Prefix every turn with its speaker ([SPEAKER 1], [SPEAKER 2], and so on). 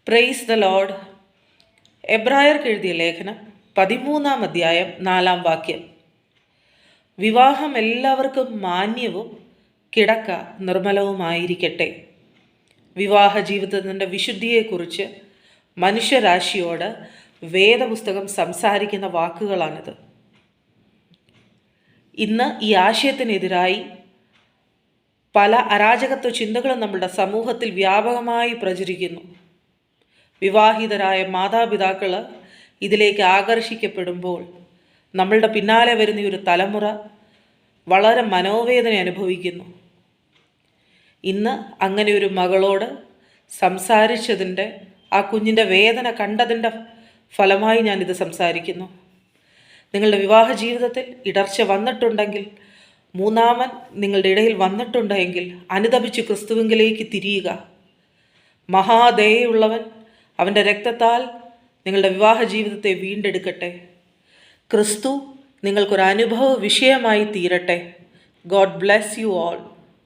[SPEAKER 1] Praise the Lord. എബ്രായർക്ക് എഴുതിയ ലേഖനം 13-ാം അധ്യായം 4-ാം വാക്യം. വിവാഹം എല്ലാവർക്കും മാന്യവും കിടക്ക നിർമ്മലവുമായിരിക്കട്ടെ. വിവാഹ ജീവിതത്തിൻ്റെ വിശുദ്ധിയെക്കുറിച്ച് മനുഷ്യരാശിയോട് വേദപുസ്തകം സംസാരിക്കുന്ന വാക്കുകളാണിത്. ഇന്ന് ഈ ആശയത്തിനെതിരായി പല അരാജകത്വ ചിന്തകളും നമ്മുടെ സമൂഹത്തിൽ വ്യാപകമായി പ്രചരിക്കുന്നു. വിവാഹിതരായ മാതാപിതാക്കൾ ഇതിലേക്ക് ആകർഷിക്കപ്പെടുമ്പോൾ നമ്മളുടെ പിന്നാലെ വരുന്ന ഒരു തലമുറ വളരെ മനോവേദന അനുഭവിക്കുന്നു. ഇന്ന് അങ്ങനെ ഒരു മകളോട് സംസാരിച്ചതിൻ്റെ, ആ കുഞ്ഞിൻ്റെ വേദന കണ്ടതിൻ്റെ ഫലമായി ഞാനിത് സംസാരിക്കുന്നു. നിങ്ങളുടെ വിവാഹ ജീവിതത്തിൽ ഇടർച്ച വന്നിട്ടുണ്ടെങ്കിൽ, മൂന്നാമൻ നിങ്ങളുടെ ഇടയിൽ വന്നിട്ടുണ്ടെങ്കിൽ അനുതപിച്ച് ക്രിസ്തുവിങ്കിലേക്ക് തിരിയുക. മഹാദയയുള്ളവൻ അവൻ്റെ രക്തത്താൽ നിങ്ങളുടെ വിവാഹ ജീവിതത്തെ വീണ്ടെടുക്കട്ടെ. ക്രിസ്തു നിങ്ങൾക്കൊരു അനുഭവ വിഷയമായി തീരട്ടെ. God bless you all.